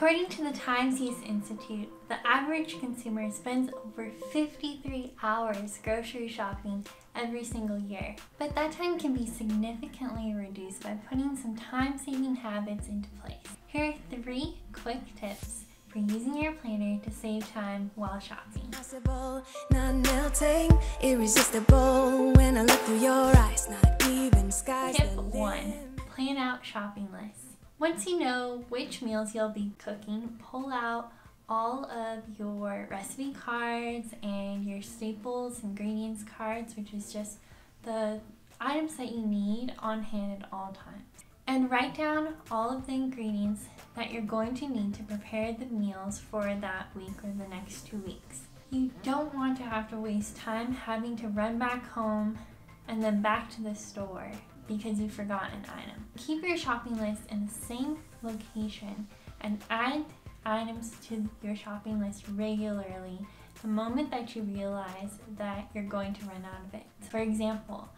According to the Times Use Institute, the average consumer spends over 53 hours grocery shopping every single year. But that time can be significantly reduced by putting some time-saving habits into place. Here are 3 quick tips for using your planner to save time while shopping. Possible, not melting, irresistible when I look through your eyes, not even skies. Tip 1. Plan out shopping lists. Once you know which meals you'll be cooking, pull out all of your recipe cards and your staples ingredients cards, which is just the items that you need on hand at all times. And write down all of the ingredients that you're going to need to prepare the meals for that week or the next 2 weeks. You don't want to have to waste time having to run back home and then back to the store because you forgot an item. Keep your shopping list in the same location and add items to your shopping list regularly the moment that you realize that you're going to run out of it. For example,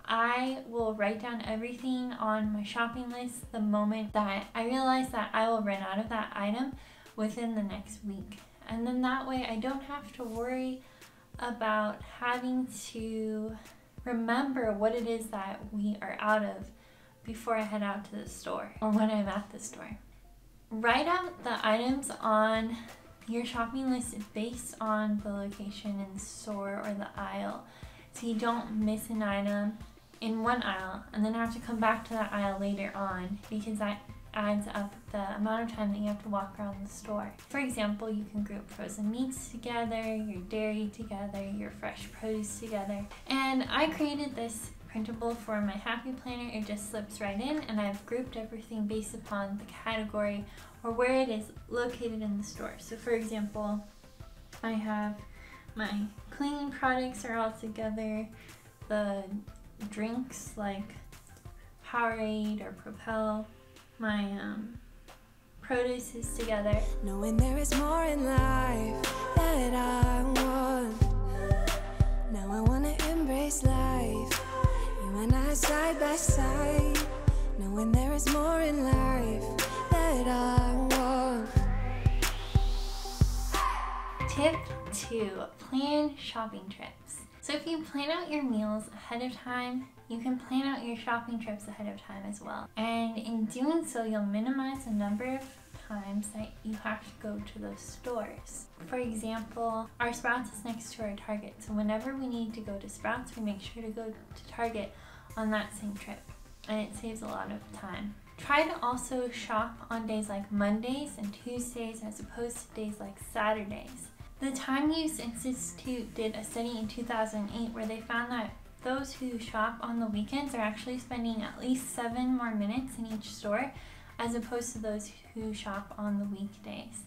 I will write down everything on my shopping list the moment that I realize that I will run out of that item within the next week. And then that way I don't have to worry about having to remember what it is that we are out of before I head out to the store or when I'm at the store. Write out the items on your shopping list based on the location in the store or the aisle, so you don't miss an item in one aisle and then have to come back to that aisle later on, because that adds up the amount of time that you have to walk around the store. For example, you can group frozen meats together, your dairy together, your fresh produce together. And I created this printable for my Happy Planner. It just slips right in, and I've grouped everything based upon the category or where it is located in the store. So for example, I have my cleaning products are all together, the drinks like Powerade or Propel, my produce is together. Knowing there is more in life that I want. Now I wanna embrace life, you and I side by side. Knowing there is more in life that I want. Tip 2. Plan shopping trips. So if you plan out your meals ahead of time, you can plan out your shopping trips ahead of time as well. And in doing so, you'll minimize the number of times that you have to go to those stores. For example, our Sprouts is next to our Target, so whenever we need to go to Sprouts, we make sure to go to Target on that same trip, and it saves a lot of time. Try to also shop on days like Mondays and Tuesdays as opposed to days like Saturdays. The Time Use Institute did a study in 2008 where they found that those who shop on the weekends are actually spending at least 7 more minutes in each store as opposed to those who shop on the weekdays.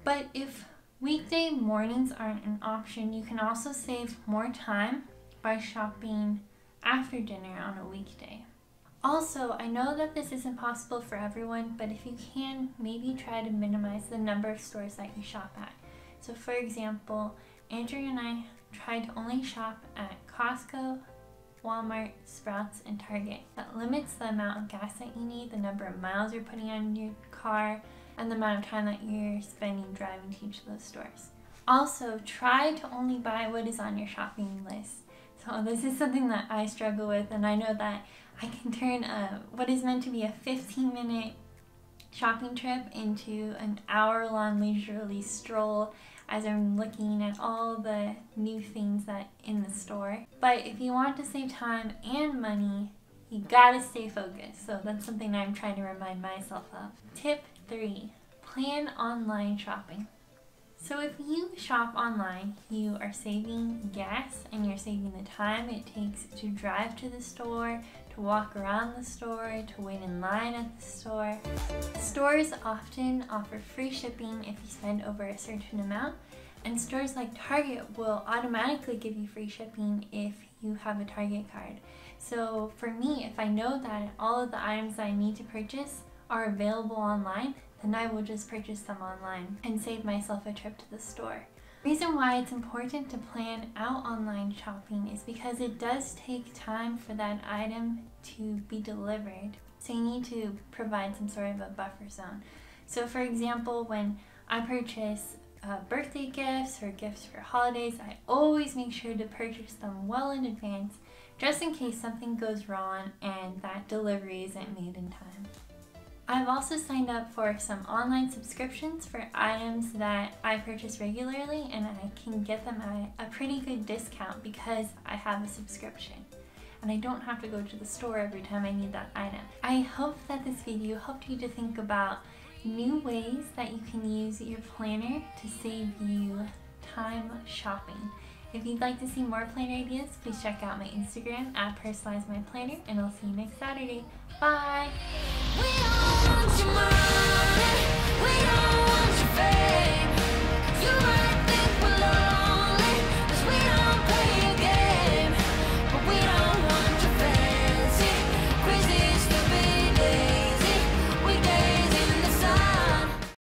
But if weekday mornings aren't an option, you can also save more time by shopping after dinner on a weekday. Also, I know that this isn't possible for everyone, but if you can, maybe try to minimize the number of stores that you shop at. So for example, Andrew and I tried to only shop at Costco, Walmart, Sprouts, and Target. That limits the amount of gas that you need, the number of miles you're putting on your car, and the amount of time that you're spending driving to each of those stores. Also, try to only buy what is on your shopping list. So this is something that I struggle with, and I know that I can turn what is meant to be a 15-minute shopping trip into an hour-long leisurely stroll as I'm looking at all the new things that in the store. But if you want to save time and money, you gotta stay focused. So that's something I'm trying to remind myself of. Tip 3, plan online shopping. So if you shop online, you are saving gas and you're saving the time it takes to drive to the store, to walk around the store, to wait in line at the store. Stores often offer free shipping if you spend over a certain amount, and stores like Target will automatically give you free shipping if you have a Target card. So for me, if I know that all of the items that I need to purchase are available online, then I will just purchase them online and save myself a trip to the store. The reason why it's important to plan out online shopping is because it does take time for that item to be delivered. So you need to provide some sort of a buffer zone. So for example, when I purchase birthday gifts or gifts for holidays, I always make sure to purchase them well in advance, just in case something goes wrong and that delivery isn't made in time. I've also signed up for some online subscriptions for items that I purchase regularly, and I can get them at a pretty good discount because I have a subscription. And I don't have to go to the store every time I need that item. I hope that this video helped you to think about new ways that you can use your planner to save you time shopping. If you'd like to see more planner ideas, please check out my Instagram at @personalizemyplanner, and I'll see you next Saturday. Bye!